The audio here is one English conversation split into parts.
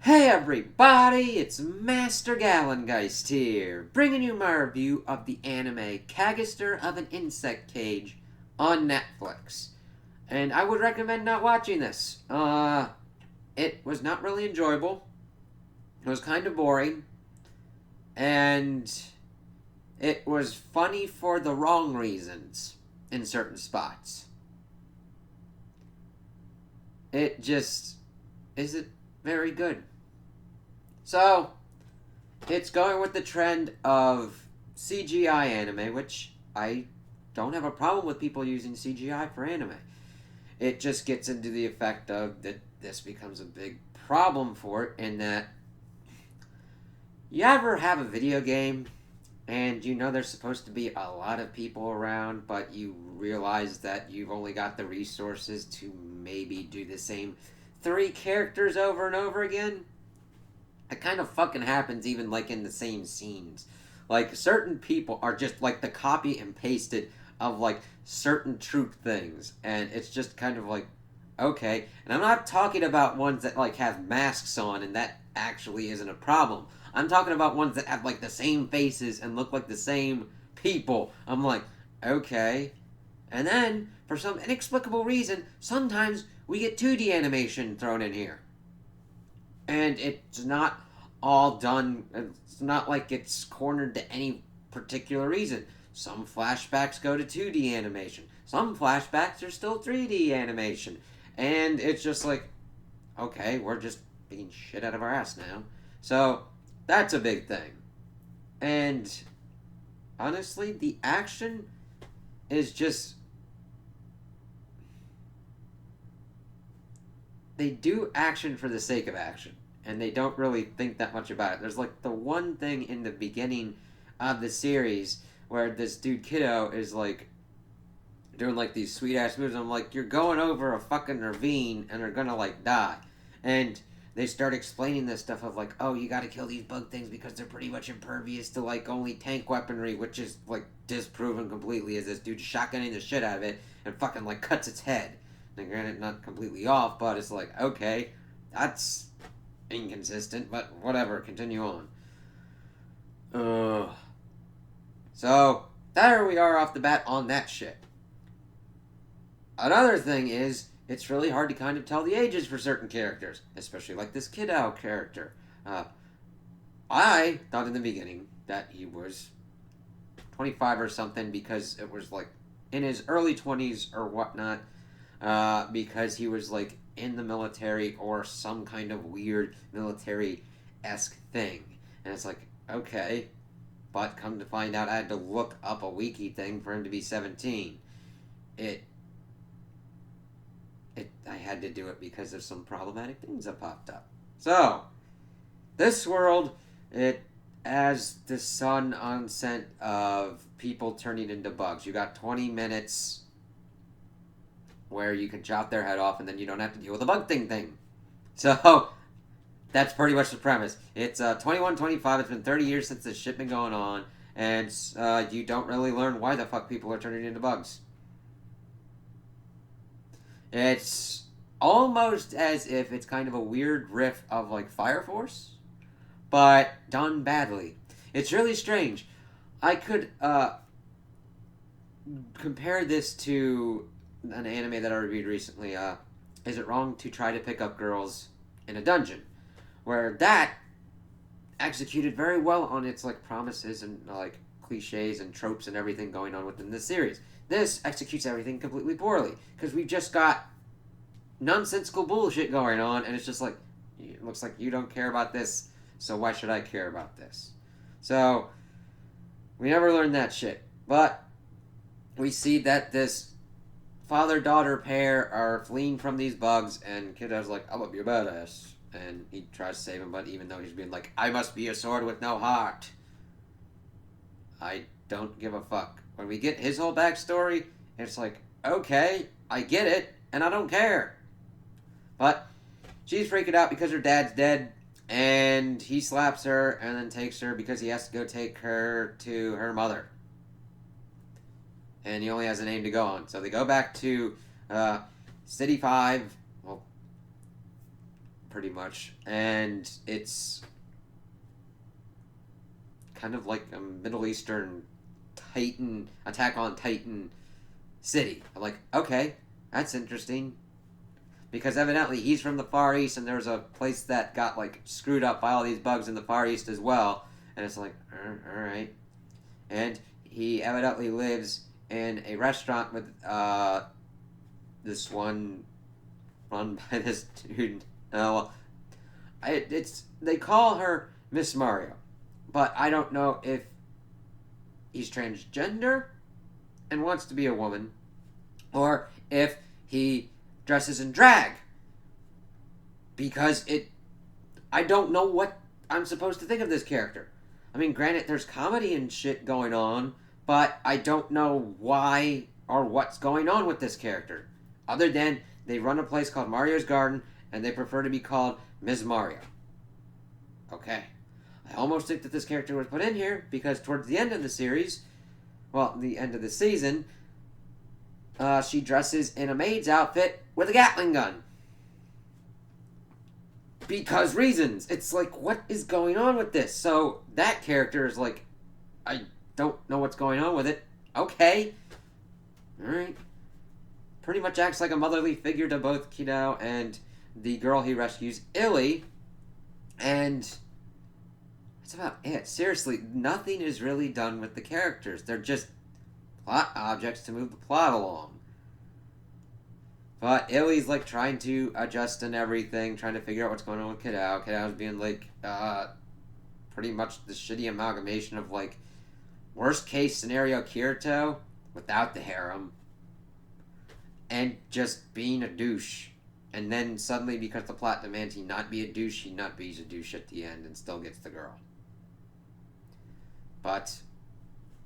Hey everybody, it's Master Gallengeist here, bringing you my review of the anime Cagaster of an Insect Cage on Netflix. And I would recommend not watching this. It was not really enjoyable. It was kind of boring. And it was funny for the wrong reasons in certain spots. It just isn't very good. So, it's going with the trend of CGI anime, which I don't have a problem with people using CGI for anime. It just gets into the effect of that this becomes a big problem for it in that you ever have a video game and you know there's supposed to be a lot of people around, but you realize that you've only got the resources to maybe do the same three characters over and over again? It kind of fucking happens even like in the same scenes. Like certain people are just like the copy and pasted of like certain truth things, and it's just kind of like okay. And I'm not talking about ones that like have masks on, and that actually isn't a problem. I'm talking about ones that have like the same faces and look like the same people. I'm like okay. And then for some inexplicable reason, sometimes we get 2D animation thrown in here and it's not all done. It's not like it's cornered to any particular reason. Some flashbacks go to 2D animation. Some flashbacks are still 3D animation. And it's just like, okay, we're just being shit out of our ass now. So, that's a big thing. And honestly, the action is just. They do action for the sake of action, and they don't really think that much about it. There's like the one thing in the beginning of the series where this dude Kiddo is like doing like these sweet ass moves. I'm like, you're going over a fucking ravine and they're gonna like die, and they start explaining this stuff of like, oh, you got to kill these bug things because they're pretty much impervious to like only tank weaponry, which is like disproven completely. As this dude shotgunning the shit out of it and fucking like cuts its head. Now, granted, not completely off, but it's like, okay, that's inconsistent, but whatever, continue on. So, there we are off the bat on that shit. Another thing is, it's really hard to kind of tell the ages for certain characters, especially like this Kiddo character. Uh, I thought in the beginning that he was 25 or something because it was like in his early 20s or whatnot, because he was like in the military or some kind of weird military-esque thing. And it's like, okay, but come to find out I had to look up a wiki thing for him to be 17. It I had to do it because of some problematic things that popped up. So, this world, it has the sun onset of people turning into bugs. You got 20 minutes where you can chop their head off and then you don't have to deal with the bug thing. So, that's pretty much the premise. It's 21-25. It's been 30 years since this shit been going on, and you don't really learn why the fuck people are turning into bugs. It's almost as if it's kind of a weird riff of like Fire Force, but done badly. It's really strange. I could compare this to an anime that I reviewed recently. Is it wrong to try to pick up girls in a dungeon? Where that executed very well on its like promises and like cliches and tropes and everything going on within this series. This executes everything completely poorly because we've just got nonsensical bullshit going on, and it's just like it looks like you don't care about this, so why should I care about this? So we never learned that shit, but we see that this father-daughter pair are fleeing from these bugs, and Kiddo's like, I'm gonna be a badass. And he tries to save him, but even though he's being like, I must be a sword with no heart, I don't give a fuck. When we get his whole backstory, it's like, okay, I get it, and I don't care. But she's freaking out because her dad's dead, and he slaps her and then takes her because he has to go take her to her mother. And he only has a name to go on. So they go back to City 5, well, pretty much. And it's kind of like a Middle Eastern Titan, Attack on Titan city. I'm like, okay, that's interesting. Because evidently he's from the Far East, and there's a place that got, like, screwed up by all these bugs in the Far East as well. And it's like, alright. And he evidently lives in a restaurant with, this one run by this dude. They call her Miss Mario. But I don't know if he's transgender and wants to be a woman, or if he dresses in drag. Because I don't know what I'm supposed to think of this character. I mean, granted, there's comedy and shit going on, but I don't know why or what's going on with this character. Other than they run a place called Mario's Garden, and they prefer to be called Ms. Mario. Okay. I almost think that this character was put in here, because towards the end of the series, well, the end of the season, she dresses in a maid's outfit with a Gatling gun. Because reasons. It's like, what is going on with this? So, that character is like, I don't know what's going on with it. Okay. Alright. Pretty much acts like a motherly figure to both Kiddo and the girl he rescues, Illy. And that's about it. Seriously, nothing is really done with the characters. They're just plot objects to move the plot along. But Illy's, like, trying to adjust and everything, trying to figure out what's going on with Kiddo. Kiddo's being, like, pretty much the shitty amalgamation of, like, worst case scenario Kirito without the harem. And just being a douche. And then suddenly, because the plot demands he not be a douche, he not be a douche at the end and still gets the girl. But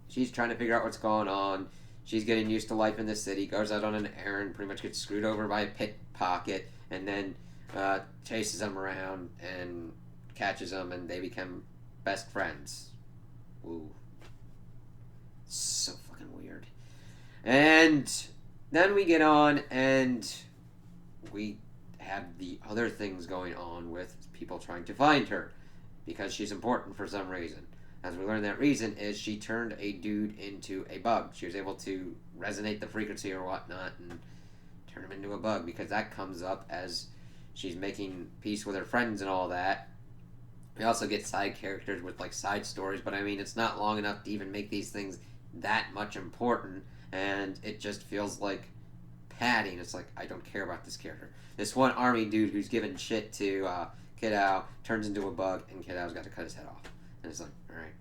she's trying to figure out what's going on. She's getting used to life in the city, goes out on an errand, pretty much gets screwed over by a pickpocket, and then chases him around and catches him, and they become best friends. Ooh. So fucking weird. And then we get on, and we have the other things going on with people trying to find her, because she's important for some reason. As we learn, that reason is she turned a dude into a bug. She was able to resonate the frequency or whatnot and turn him into a bug, because that comes up as she's making peace with her friends and all that. We also get side characters with, like, side stories, but I mean, it's not long enough to even make these things that much important, and it just feels like padding. It's like, I don't care about this character. This one army dude who's giving shit to Kiddo turns into a bug, and Kiddo's got to cut his head off. And it's like, alright,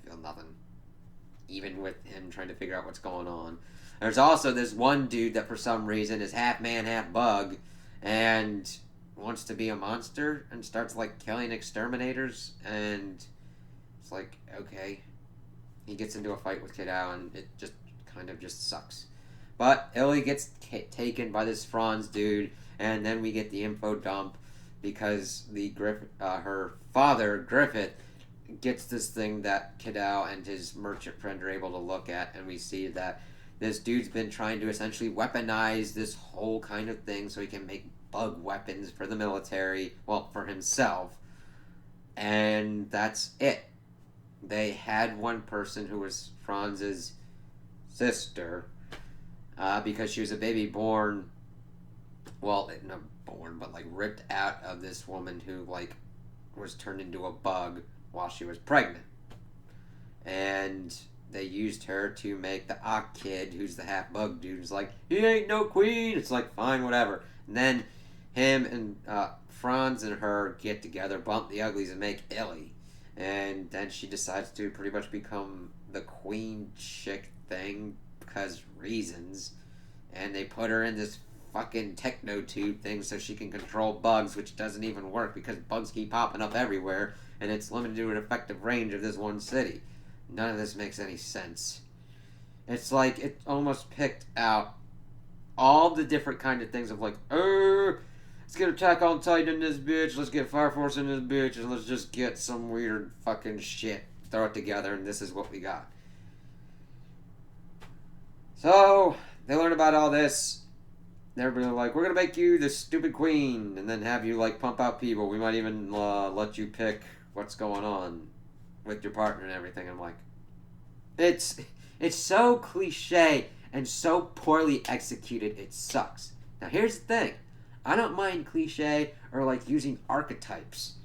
feel nothing. Even with him trying to figure out what's going on. There's also this one dude that for some reason is half man, half bug, and wants to be a monster, and starts, like, killing exterminators, and it's like, okay. He gets into a fight with Kiddo, and it just kind of just sucks. But Illy gets taken by this Franz dude, and then we get the info dump, because her father, Griffith, gets this thing that Kiddo and his merchant friend are able to look at, and we see that this dude's been trying to essentially weaponize this whole kind of thing so he can make bug weapons for the military, well, for himself, and that's it. They had one person who was Franz's sister, because she was a baby born, well, not born, but, like, ripped out of this woman who, like, was turned into a bug while she was pregnant. And they used her to make the Ock kid, who's the half bug dude, who's like, he ain't no queen. It's like, fine, whatever. And then him and Franz and her get together, bump the uglies, and make Illy. And then she decides to pretty much become the queen chick thing, because reasons. And they put her in this fucking techno tube thing so she can control bugs, which doesn't even work because bugs keep popping up everywhere, and it's limited to an effective range of this one city. None of this makes any sense. It's like it almost picked out all the different kind of things of like, let's get Attack on Titan in this bitch, let's get Fire Force in this bitch, and let's just get some weird fucking shit, throw it together, and this is what we got. So, they learn about all this. they're like, we're gonna make you the stupid queen, and then have you like pump out people. We might even let you pick what's going on with your partner and everything. I'm like, it's it's so cliche and so poorly executed. It sucks. Now here's the thing, I don't mind cliche or like using archetypes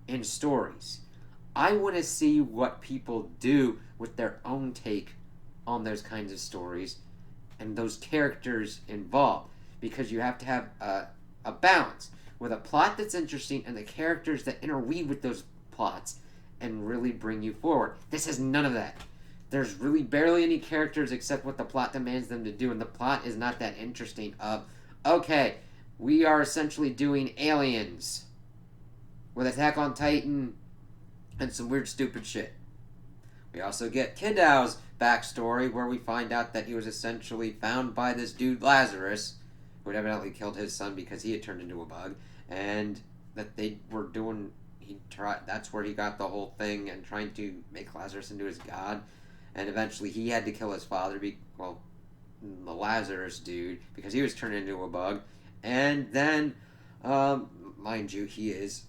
in stories. I want to see what people do with their own take on those kinds of stories and those characters involved, because you have to have a balance with a plot that's interesting and the characters that interweave with those plots and really bring you forward. This has none of that. There's really barely any characters except what the plot demands them to do, and the plot is not that interesting. Okay, we are essentially doing Aliens with Attack on Titan and some weird stupid shit. We also get Kiddos Backstory, where we find out that he was essentially found by this dude Lazarus, who had evidently killed his son because he had turned into a bug, and that they were doing. That's where he got the whole thing and trying to make Lazarus into his god, and eventually he had to kill his father. The Lazarus dude, because he was turned into a bug, and then, mind you, he is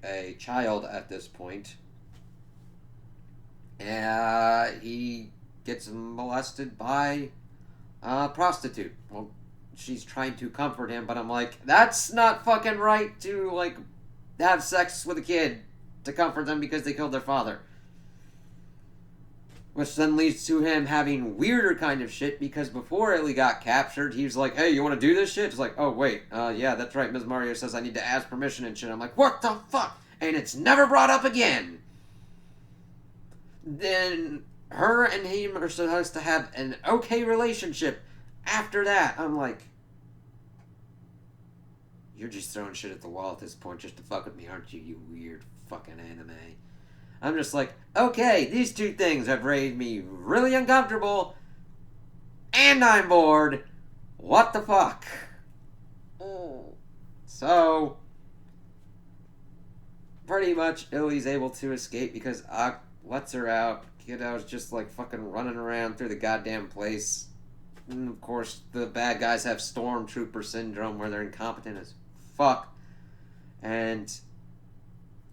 a child at this point. He gets molested by a prostitute. Well, she's trying to comfort him, but I'm like, that's not fucking right to, like, have sex with a kid to comfort them because they killed their father. Which then leads to him having weirder kind of shit, because before Ellie got captured, he was like, hey, you want to do this shit? It's like, oh, wait, yeah, that's right, Ms. Mario says I need to ask permission and shit. I'm like, what the fuck? And it's never brought up again. Then her and him are supposed to have an okay relationship after that. I'm like, you're just throwing shit at the wall at this point just to fuck with me, aren't you, you weird fucking anime? I'm just like, okay, these two things have made me really uncomfortable, and I'm bored. What the fuck? So, pretty much Ellie's able to escape because lets her out. Kiddo's just like fucking running around through the goddamn place. And of course, the bad guys have stormtrooper syndrome where they're incompetent as fuck. And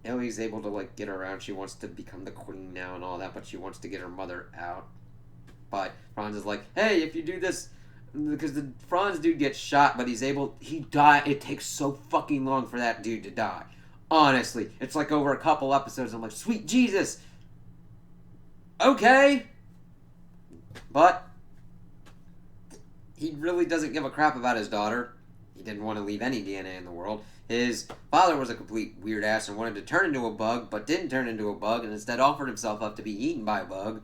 Ellie's able to like get around. She wants to become the queen now and all that, but she wants to get her mother out. But Franz is like, hey, if you do this, because the Franz dude gets shot, but he died. It takes so fucking long for that dude to die. Honestly, it's like over a couple episodes. I'm like, sweet Jesus. Okay. But he really doesn't give a crap about his daughter. He didn't want to leave any DNA in the world. His father was a complete weird ass and wanted to turn into a bug, but didn't turn into a bug, and instead offered himself up to be eaten by a bug.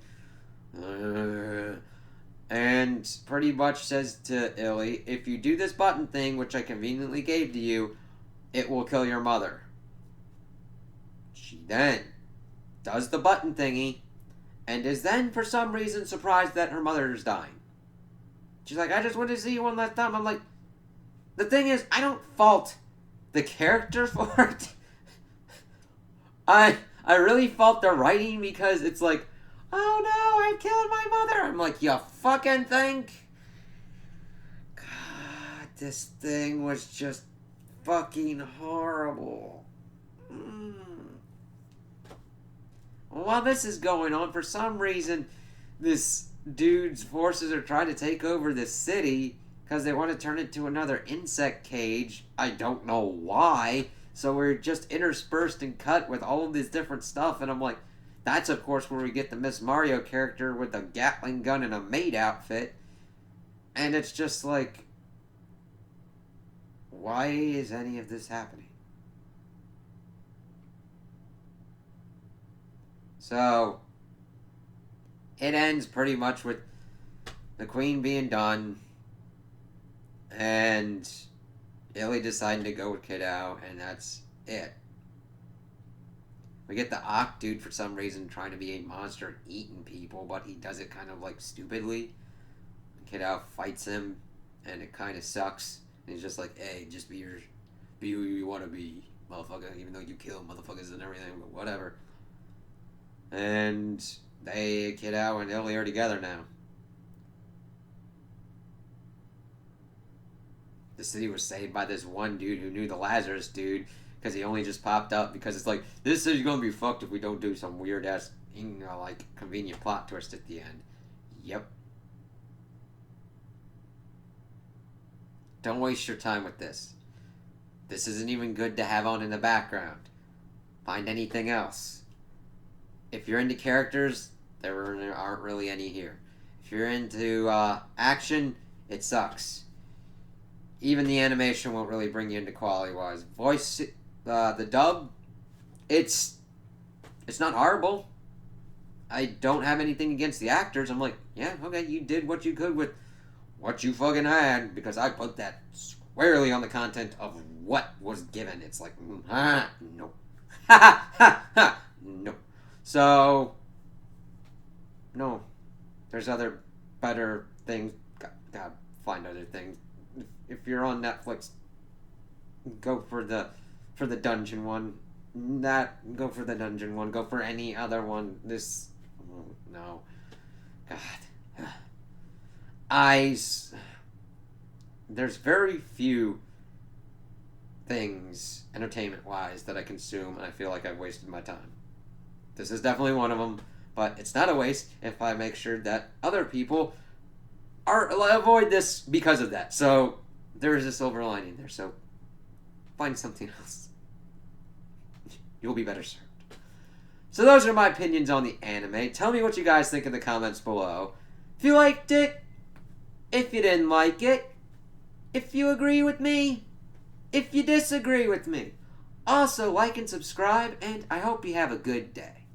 And pretty much says to Illy, if you do this button thing, which I conveniently gave to you, it will kill your mother. She then does the button thingy, and is then, for some reason, surprised that her mother is dying. She's like, I just want to see you one last time. I'm like, the thing is, I don't fault the character for it. I really fault the writing, because it's like, oh no, I killed my mother. I'm like, you fucking think? God, this thing was just fucking horrible. While this is going on, for some reason, this dude's forces are trying to take over the city because they want to turn it to another insect cage. I don't know why. So we're just interspersed and cut with all of this different stuff, and I'm like, that's of course where we get the Miss Mario character with a Gatling gun and a maid outfit. And it's just like, why is any of this happening? So, it ends pretty much with the queen being done, and Illy deciding to go with Kiddo, and that's it. We get the Ock dude for some reason trying to be a monster eating people, but he does it kind of like stupidly. Kiddo fights him, and it kind of sucks. And he's just like, hey, just be who you want to be, motherfucker, even though you kill motherfuckers and everything, but whatever. And Kiddo and Illy are together now. the city was saved by this one dude who knew the Lazarus dude because he only just popped up because it's like, this city's gonna be fucked if we don't do some weird ass, like, convenient plot twist at the end. Yep. Don't waste your time with this. This isn't even good to have on in the background. Find anything else. If you're into characters, there aren't really any here. If you're into action, it sucks. Even the animation won't really bring you into quality-wise. Voice, the dub, it's not horrible. I don't have anything against the actors. I'm like, yeah, okay, you did what you could with what you fucking had, because I put that squarely on the content of what was given. It's like, no. Ha ha ha, no. So, no. There's other better things. God, find other things. If you're on Netflix, go for the dungeon one. Go for the dungeon one. Go for any other one. No. God. There's very few things, entertainment-wise, that I consume, and I feel like I've wasted my time. This is definitely one of them, but it's not a waste if I make sure that other people avoid this because of that. So, there is a silver lining there, so find something else. You'll be better served. So those are my opinions on the anime. Tell me what you guys think in the comments below. If you liked it, if you didn't like it, if you agree with me, if you disagree with me. Also, like and subscribe, and I hope you have a good day.